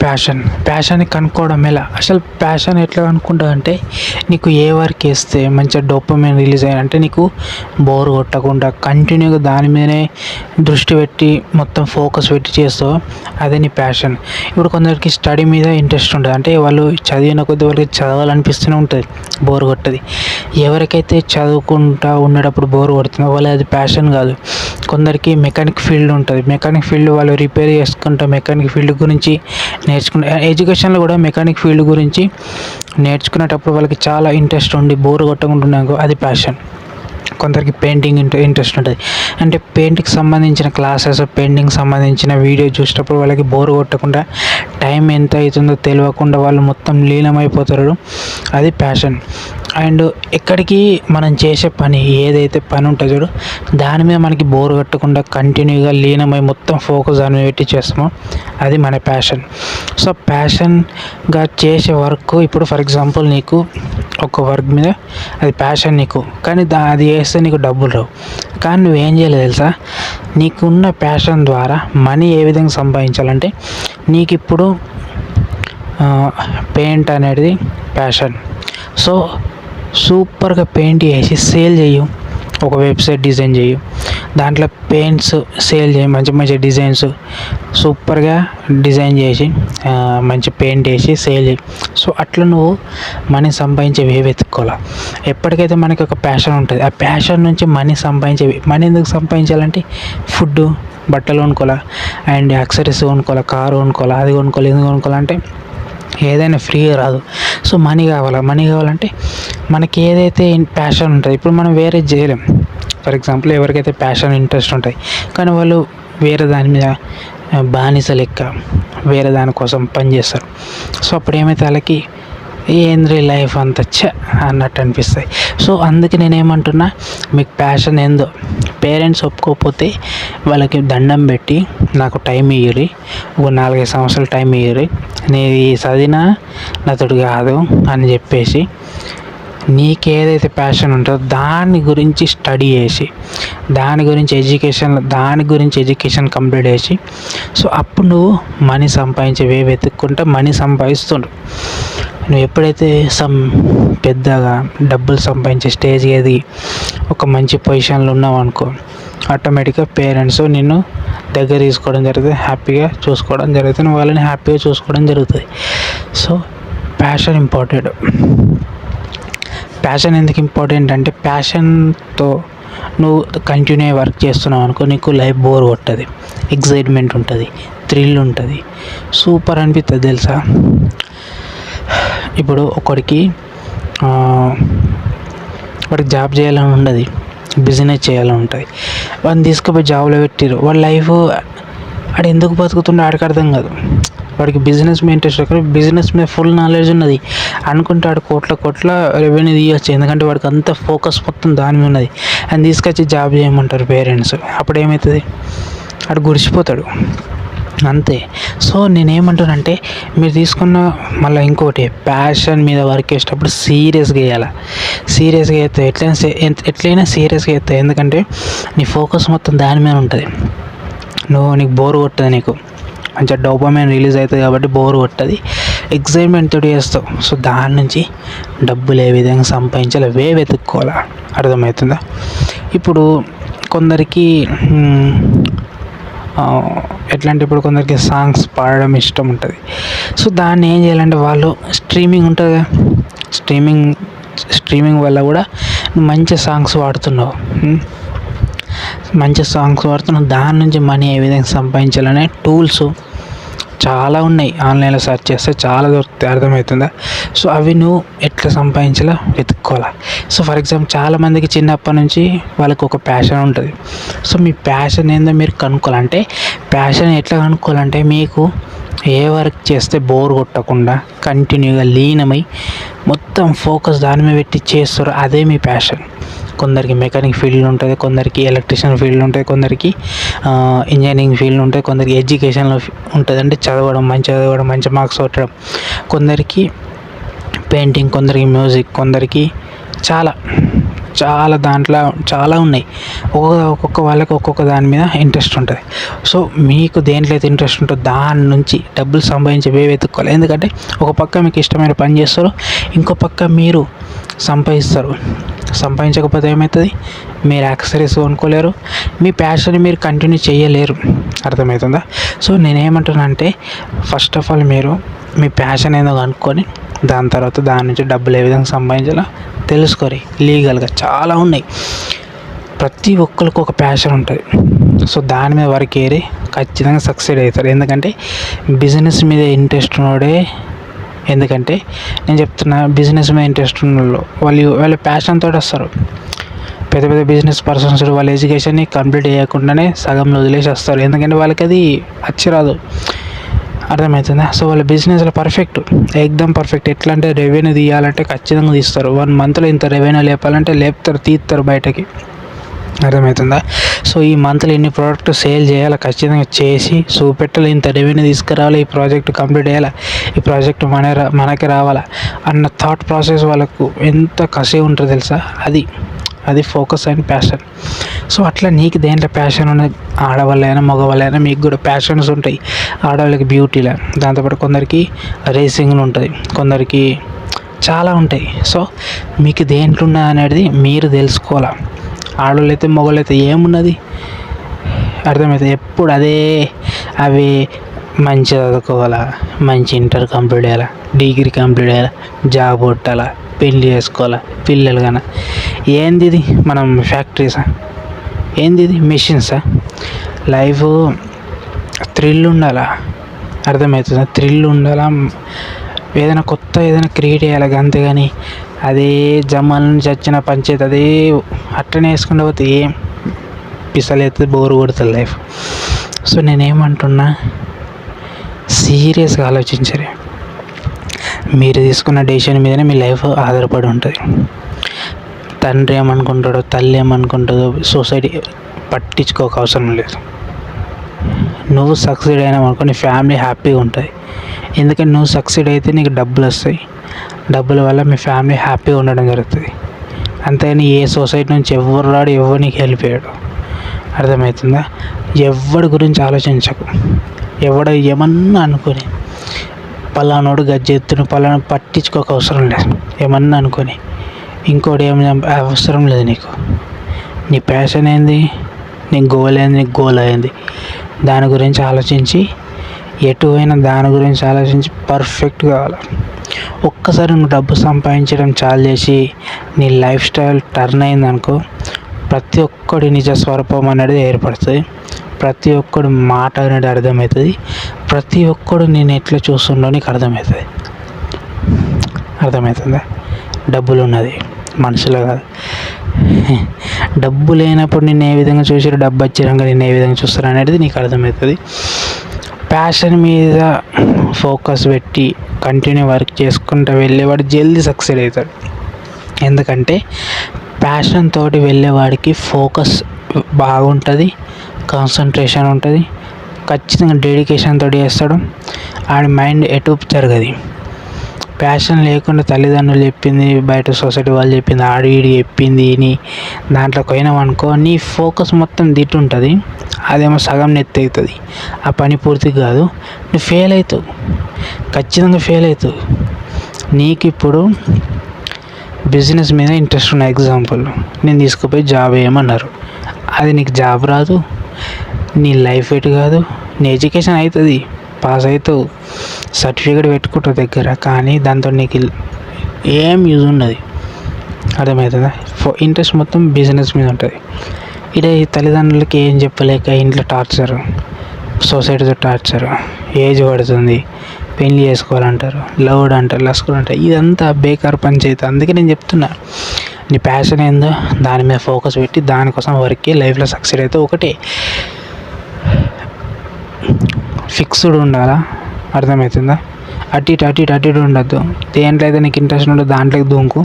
ప్యాషన్ని కనుక్కోవడం ఎలా? అసలు ప్యాషన్ ఎట్లా కనుక్కుంటావు అంటే, నీకు ఏ వర్క్ వేస్తే మంచిగా డోపమైన్ రిలీజ్ అయ్యి అంటే నీకు బోర్ కొట్టకుండా కంటిన్యూగా దాని మీదనే దృష్టి పెట్టి మొత్తం ఫోకస్ పెట్టి చేస్తావు, అదే నీ ప్యాషన్. ఇప్పుడు కొందరికి స్టడీ మీద ఇంట్రెస్ట్ ఉంటుంది, అంటే వాళ్ళు చదివిన కొద్ది వాళ్ళకి చదవాలనిపిస్తూనే ఉంటుంది, బోర్ కొట్టది. ఎవరికైతే చదువుకుంటా ఉండేటప్పుడు బోర్ కొడుతుందో వాళ్ళు అది ప్యాషన్ కాదు. కొందరికి మెకానిక్ ఫీల్డ్ ఉంటుంది, మెకానిక్ ఫీల్డ్ వాళ్ళు రిపేర్ చేసుకుంటా మెకానిక్ ఫీల్డ్ గురించి నేర్చుకునే ఎడ్యుకేషన్లో కూడా మెకానిక్ ఫీల్డ్ గురించి నేర్చుకునేటప్పుడు వాళ్ళకి చాలా ఇంట్రెస్ట్ ఉండి బోర్ కొట్టకుంటున్నాకో అది ప్యాషన్. కొందరికి పెయింటింగ్ ఇంట్రెస్ట్ ఉంటుంది, అంటే పెయింటింగ్కి సంబంధించిన క్లాసెస్, పెయింటింగ్ సంబంధించిన వీడియో చూసేటప్పుడు వాళ్ళకి బోర్ కొట్టకుండా టైం ఎంత అవుతుందో తెలియకుండా వాళ్ళు మొత్తం లీనమైపోతారు, అది ప్యాషన్. అండ్ ఎక్కడికి మనం చేసే పని ఏదైతే పని ఉంటుందో చూడు, దాని మీద మనకి బోర్ కొట్టకుండా కంటిన్యూగా లీనమై మొత్తం ఫోకస్ దాని మీద పెట్టి చేస్తామో అది మన ప్యాషన్. సో ప్యాషన్గా చేసే వర్క్, ఇప్పుడు ఫర్ ఎగ్జాంపుల్ నీకు ఒక వర్క్ మీద అది ప్యాషన్ నీకు, కానీ అది చేస్తే నీకు డబ్బులు రావు. కానీ నువ్వేం చేయలేదు తెలుసా, నీకున్న ప్యాషన్ ద్వారా మనీ ఏ విధంగా సంపాదించాలంటే, నీకు ఇప్పుడు పెయింట్ అనేది ప్యాషన్. సో సూపర్గా పెయింట్ చేసి సేల్ చేయు, ఒక వెబ్సైట్ డిజైన్ చేయు, దాంట్లో పెయింట్స్ సేల్ చేయి, మంచి మంచి డిజైన్స్ సూపర్గా డిజైన్ చేసి మంచి పెయింట్ వేసి సేల్ చేయి. సో అట్లా నువ్వు మనీ సంపాదించేవి వెతుక్కోవాలి. ఎప్పటికైతే మనకి ఒక ప్యాషన్ ఉంటుంది, ఆ ప్యాషన్ నుంచి మనీ సంపాదించేవి. మనీ ఎందుకు సంపాదించాలంటే ఫుడ్, బట్టలు కొనుక్కోవాలి, అండ్ యాక్సరీస్ కొనుక్కోవాలి, కారు కొనుక్కోవాలి, అది కొనుక్కోవాలి, ఇది కొనుక్కోవాలంటే ఏదైనా ఫ్రీగా రాదు. సో మనీ కావాలంటే మనకి ఏదైతే ప్యాషన్ ఉంటుంది, ఇప్పుడు మనం వేరే చేయలేం. ఫర్ ఎగ్జాంపుల్ ఎవరికైతే ప్యాషన్ ఇంట్రెస్ట్ ఉంటాయి కానీ వాళ్ళు వేరే దాని మీద బానిస లెక్క వేరే దానికోసం పనిచేస్తారు. సో అప్పుడు ఏమైతే వాళ్ళకి ఏంద్రీ లైఫ్ అంత అన్నట్టు అనిపిస్తాయి. సో అందుకే నేనేమంటున్నా, మీకు ప్యాషన్ ఏందో పేరెంట్స్ ఒప్పుకోకపోతే వాళ్ళకి దండం పెట్టి నాకు టైం ఇయ్యరి, ఒక 4-5 సంవత్సరాలు టైం ఇయ్యరి, నేను చదివినా నాతోటి కాదు అని చెప్పేసి నీకేదైతే ప్యాషన్ ఉంటుందో దాని గురించి స్టడీ చేసి దాని గురించి ఎడ్యుకేషన్ కంప్లీట్ చేసి, సో అప్పుడు నువ్వు మనీ సంపాదించేవే వెతుక్కుంటే మనీ సంపాదిస్తుండు. నువ్వు ఎప్పుడైతే పెద్దగా డబ్బులు సంపాదించే స్టేజ్ ఏది ఒక మంచి పొజిషన్లో ఉన్నావు అనుకో, ఆటోమేటిక్గా పేరెంట్స్ నిన్ను దగ్గర తీసుకోవడం జరుగుతుంది, హ్యాపీగా చూసుకోవడం జరుగుతుంది, వాళ్ళని హ్యాపీగా చూసుకోవడం జరుగుతుంది. So passion important. ప్యాషన్ ఎందుకు ఇంపార్టెంట్ అంటే, ప్యాషన్తో నువ్వు కంటిన్యూ వర్క్ చేస్తున్నావు అనుకో, నీకు లైఫ్ బోర్ కొట్టదు, ఎగ్జైట్మెంట్ ఉంటుంది, థ్రిల్ ఉంటుంది, సూపర్ అనిపిస్తుంది తెలుసా. ఇప్పుడు వాడికి జాబ్ చేయాలని ఉండదు, బిజినెస్ చేయాలని ఉంటుంది, వాడిని తీసుకుపోయి జాబ్లో పెట్టిరు, వాడి లైఫ్ ఆడు ఎందుకు బతుకుతుండో ఆడికి అర్థం కాదు. వాడికి బిజినెస్ మీద ఇంట్రెస్ట్, బిజినెస్ మీద ఫుల్ నాలెడ్జ్ ఉన్నది అనుకుంటే ఆడు కోట్ల రెవెన్యూ తీయచ్చు, ఎందుకంటే వాడికి అంత ఫోకస్ మొత్తం దాని మీద ఉన్నది. అని తీసుకొచ్చి జాబ్ చేయమంటారు పేరెంట్స్, అప్పుడు ఏమవుతుంది, ఆడు గురిసిపోతాడు అంతే. సో నేనేమంటానంటే, మీరు తీసుకున్న మళ్ళీ ఇంకోటి ప్యాషన్ మీద వర్క్ చేసేటప్పుడు సీరియస్గా చేయాలి. సీరియస్గా చేస్తే ఎట్లయినా సీరియస్గా చేస్తాయి, ఎందుకంటే నీ ఫోకస్ మొత్తం దాని మీద ఉంటుంది. నీకు బోర్ కొట్టదు, నీకు మంచిగా డోపమైన్ రిలీజ్ అవుతుంది కాబట్టి బోర్ కొట్టది, ఎగ్జైట్మెంట్ తోటి చేస్తావు. సో దాని నుంచి డబ్బులు ఏ విధంగా సంపాదించాలి వెతుక్కోవాలి, అర్థమవుతుందా. ఇప్పుడు కొందరికి ఎట్లా అంటే, ఇప్పుడు కొందరికి సాంగ్స్ పాడడం ఇష్టం ఉంటుంది. సో దాన్ని ఏం చేయాలంటే, వాళ్ళు స్ట్రీమింగ్ ఉంటుంది కదా, స్ట్రీమింగ్ వల్ల కూడా మంచి సాంగ్స్ వాడుతున్నావు, దాని నుంచి మనీ ఏ విధంగా సంపాదించాలనే టూల్స్ చాలా ఉన్నాయి, ఆన్లైన్లో సెర్చ్ చేస్తే చాలా దొరుకుతాయి, అర్థమవుతుందా. సో అవి నువ్వు ఎట్లా సంపాదించాలో వెతుక్కోవాలి. సో ఫర్ ఎగ్జాంపుల్ చాలామందికి చిన్నప్పటి నుంచి వాళ్ళకి ఒక ప్యాషన్ ఉంటుంది. సో మీ ప్యాషన్ ఏందో మీరు కనుక్కోవాలంటే, ప్యాషన్ ఎట్లా కనుక్కోవాలంటే, మీకు ఏ వర్క్ చేస్తే బోర్ కొట్టకుండా కంటిన్యూగా లీనమై మొత్తం ఫోకస్ దాని మీద పెట్టి చేస్తారు, అదే మీ ప్యాషన్. కొందరికి మెకానిక్ ఫీల్డ్ ఉంటుంది, కొందరికి ఎలక్ట్రీషియన్ ఫీల్డ్ ఉంటుంది, కొందరికి ఇంజనీరింగ్ ఫీల్డ్ ఉంటుంది, కొందరికి ఎడ్యుకేషన్లో ఉంటుంది, అంటే చదవడం మంచి మార్క్స్ కొట్టడం, కొందరికి పెయింటింగ్, కొందరికి మ్యూజిక్, కొందరికి చాలా దాంట్లో చాలా ఉన్నాయి. ఒక్కొక్క వాళ్ళకి ఒక్కొక్క దాని మీద ఇంట్రెస్ట్ ఉంటుంది. సో మీకు దేంట్లో అయితే ఇంట్రెస్ట్ ఉంటుందో దాని నుంచి డబ్బులు సంపాదించే వే వెతుక్కోవాలి. ఎందుకంటే ఒక పక్క మీకు ఇష్టమైన పని చేస్తారు, ఇంకో పక్క మీరు సంపాదిస్తారు. సంపాదించకపోతే ఏమవుతుంది, మీరు యాక్సెసరీస్ కొనుక్కోలేరు, మీ ప్యాషన్ మీరు కంటిన్యూ చేయలేరు. అర్థమవుతుందా? సో నేనేమంటున్నా అంటే ఫస్ట్ ఆఫ్ ఆల్ మీరు మీ ప్యాషన్ ఏదో కనుక్కొని దాని తర్వాత దాని నుంచి డబ్బులు ఏ విధంగా సంపాదించాలో తెలుసుకోరి. లీగల్గా చాలా ఉన్నాయి. ప్రతి ఒక్కరికి ఒక ప్యాషన్ ఉంటుంది. సో దాని మీద వర్క్ ఏరి ఖచ్చితంగా సక్సెడ్ అవుతారు. ఎందుకంటే బిజినెస్ మీద ఇంట్రెస్ట్ ఉన్నోడే, ఎందుకంటే నేను చెప్తున్నా, బిజినెస్ మీద ఇంట్రెస్ట్ ఉన్న వాళ్ళ ప్యాషన్తో వస్తారు. పెద్ద పెద్ద బిజినెస్ పర్సన్స్ వాళ్ళ ఎడ్యుకేషన్ని కంప్లీట్ చేయకుండానే సగంలో వదిలేసి వస్తారు. ఎందుకంటే వాళ్ళకి అది రాదు. అర్థమవుతుందా? సో వాళ్ళ బిజినెస్లో ఎక్దమ్ పర్ఫెక్ట్. ఎట్లా అంటే రెవెన్యూ తీయాలంటే ఖచ్చితంగా తీస్తారు. 1 మంత్లో ఇంత రెవెన్యూ లేపాలంటే తీస్తారు బయటకి. అర్థమవుతుందా? సో ఈ మంత్లో ఇన్ని ప్రోడక్ట్ సేల్ చేయాలి, ఖచ్చితంగా చేసి చూపెట్టాలి, ఇంత రెవెన్యూ తీసుకురావాలి, ఈ ప్రాజెక్ట్ కంప్లీట్ చేయాలి, ఈ ప్రాజెక్ట్ మనకి రావాలా అన్న థాట్ ప్రాసెస్ వాళ్ళకు ఎంత కసి ఉంటుంది తెలుసా? అది ఫోకస్ అండ్ ప్యాషన్. సో అట్లా నీకు దేంట్లో ప్యాషన్ ఉన్నది, ఆడవాళ్ళైనా మగవాళ్ళైనా మీకు కూడా ప్యాషన్స్ ఉంటాయి. ఆడవాళ్ళకి బ్యూటీలో, దాంతోపాటు కొందరికి రేసింగ్లు ఉంటుంది, కొందరికి చాలా ఉంటాయి. సో మీకు దేంట్లో ఉన్నది అనేది మీరు తెలుసుకోవాలి. ఆడవాళ్ళు అయితే మగవాళ్ళు అయితే ఏమున్నది అర్థమవుతుంది. ఎప్పుడు అవి మంచి చదువుకోవాలా, మంచి ఇంటర్ కంప్లీట్ చేయాలా, డిగ్రీ కంప్లీట్ చేయాలా, జాబ్ కొట్టాలా, పెళ్ళి చేసుకోవాలా, పిల్లలు కానీ ఏంది ఇది మనం ఫ్యాక్టరీసా, ఏంది ఇది మిషన్సా? లైఫ్ థ్రిల్ ఉండాలా, అర్థమవుతుందా? థ్రిల్ ఉండాలా, ఏదైనా క్రియేట్ చేయాలి. అంతేగాని అదే జమాల నుంచి వచ్చిన పంచాయతీ అదే అట్లనే వేసుకుంటూ పోతే ఏం పిసలైతే బోరు కొడుతుంది లైఫ్. సో నేనేమంటున్నా, సీరియస్గా ఆలోచించరు. మీరు తీసుకున్న డెసిషన్ మీదనే మీ లైఫ్ ఆధారపడి ఉంటుంది. తండ్రి ఏమనుకుంటాడో, తల్లి ఏమనుకుంటుందో, సొసైటీ పట్టించుకోక అవసరం లేదు. నువ్వు సక్సీడ్ అయినావు అనుకో, నీ ఫ్యామిలీ హ్యాపీగా ఉంటుంది. ఎందుకంటే నువ్వు సక్సీడ్ అయితే నీకు డబ్బులు వస్తాయి, డబ్బుల వల్ల మీ ఫ్యామిలీ హ్యాపీగా ఉండడం జరుగుతుంది. అంతేగాని ఏ సొసైటీ నుంచి ఎవరు రాడు, ఎవరు నీకు హెల్ప్ చేయడు. అర్థమవుతుందా? ఎవరి గురించి ఆలోచించకు. ఏమన్నా అనుకొని పలానోడు గజ్జెత్తును పలానా పట్టించుకోక అవసరం లేదు. ఏమన్నా అనుకొని ఇంకోటి అవసరం లేదు నీకు. నీ ప్యాషన్ ఏంది, నీ గోల్ ఏంది, నీ గోల్ అయింది, దాని గురించి ఆలోచించి ఎటు అయినా దాని గురించి ఆలోచించి పర్ఫెక్ట్ కావాలి. ఒక్కసారి నువ్వు డబ్బు సంపాదించడం చాలు చేసి నీ లైఫ్ స్టైల్ టర్న్ అయిందనుకో, ప్రతి ఒక్కడి నిజ స్వరూపం అనేది ఏర్పడుతుంది. ప్రతి ఒక్కడు మాట అనేది అర్థమవుతుంది. ప్రతి ఒక్కడు నేను ఎట్లా చూస్తుండో నీకు అర్థమవుతుందా? డబ్బులు ఉన్నది మనుషులో కాదు. డబ్బు లేనప్పుడు నేను ఏ విధంగా చూసారు, డబ్బు వచ్చినాక నేను ఏ విధంగా చూస్తారు అనేది నీకు అర్థమవుతుంది. ప్యాషన్ మీద ఫోకస్ పెట్టి కంటిన్యూ వర్క్ చేసుకుంటూ వెళ్ళేవాడు జల్దీ సక్సెడ్ అవుతాడు. ఎందుకంటే ప్యాషన్ తోటి వెళ్ళేవాడికి ఫోకస్ బాగుంటుంది, కాన్సన్ట్రేషన్ ఉంటుంది, ఖచ్చితంగా డెడికేషన్ తోటి చేస్తాడు. ఆడి మైండ్ ఎటు జరగదు. ప్యాషన్ లేకుండా తల్లిదండ్రులు చెప్పింది, బయట సొసైటీ వాళ్ళు చెప్పింది, ఆడి చెప్పింది నీ దాంట్లోకి పోయినామనుకో, నీ ఫోకస్ మొత్తం దిట్టు ఉంటుంది. అదేమో సగం నెత్తి అవుతుంది, ఆ పని పూర్తి కాదు, నువ్వు ఫెయిల్ అవుతావు, ఖచ్చితంగా ఫెయిల్ అవుతావు. నీకు ఇప్పుడు బిజినెస్ మీద ఇంట్రెస్ట్ ఉన్న ఎగ్జాంపుల్, నేను తీసుకుపోయి జాబ్ వేయమన్నారు, అది నీకు జాబ్ రాదు, నీ లైఫ్ ఎటు కాదు. నీ ఎడ్యుకేషన్ అవుతుంది, పాస్ అవుతావు, సర్టిఫికేట్ పెట్టుకుంటావు దగ్గర, కానీ దాంతో నీకు ఏం యూజ్ ఉన్నది. అర్థమవుతుందా? ఇంట్రెస్ట్ మొత్తం బిజినెస్ మీద ఉంటుంది. ఇదే తల్లిదండ్రులకి ఏం చెప్పలేక ఇంట్లో టార్చరు, సొసైటీతో టార్చరు, ఏజ్ పడుతుంది, పెళ్ళి చేసుకోవాలంటారు, లవ్డ్ అంటారు, లస్కుడు అంటారు, ఇదంతా బేకార్ పంచాయతీ. అందుకే నేను చెప్తున్నా, నీ ప్యాషన్ ఏందో దాని మీద ఫోకస్ పెట్టి దానికోసం వర్క్ లైఫ్లో సక్సెడ్ అయితే ఒకటే ఫిక్స్డ్ ఉండాలా. అర్థమవుతుందా? అటు ఇటు ఉండద్దు. దేంట్లో అయితే నీకు ఇంట్రెస్ట్ ఉండదు దాంట్లోకి దూకు,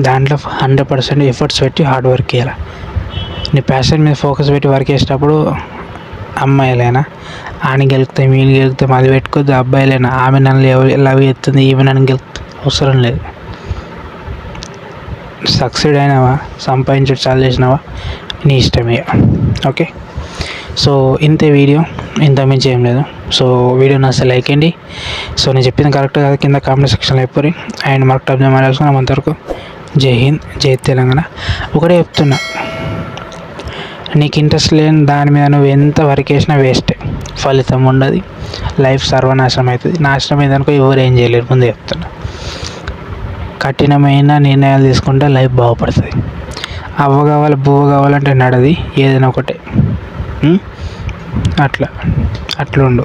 దాంట్లో 100% ఎఫర్ట్స్ పెట్టి హార్డ్ వర్క్ చేయాలి. నీ ప్యాషన్ మీద ఫోకస్ పెట్టి వర్క్ చేసేటప్పుడు అమ్మాయిలైనా ఆని గెలుపుతాయి, మీరు గెలుపుతాం, అది పెట్టుకోద్దు. అబ్బాయిలైనా ఆమె నన్ను లవ్ చేస్తుంది, ఈమె నన్ను గెలుపుతుంది, అవసరం లేదు. సక్సీడ్ అయినావా, సంపాదించుడు చాలు చేసినావా, నీ ఇష్టమే. ఓకే, సో ఇంతే వీడియో, ఇంత మించి ఏం లేదు. సో వీడియో నచ్చితే లైక్ అండి. సో నేను చెప్పింది కరెక్ట్ కాదు కింద కామెంట్ సెక్షన్లో చెప్పండి. అండ్ మార్క్ టాప్ జమాల్సుకున్నాం. అంతవరకు జై హింద్, జై తెలంగాణ. ఒకటే చెప్తున్నా, నీకు ఇంట్రెస్ట్ లేని దాని మీద నువ్వు ఎంత వర్క్ చేసినా వేస్ట్, ఫలితం ఉండదు, లైఫ్ సర్వనాశనం అవుతుంది. నాశనం అయిందనుకో ఎవరు ఏం చేయలేరు. ముందు చెప్తున్నా, కఠినమైన నిర్ణయాలు తీసుకుంటే లైఫ్ బాగుపడుతుంది. అవ్వ కావాలి బువ్వ కావాలంటే నడది, ఏదైనా ఒకటే. అట్లా అట్లుండు.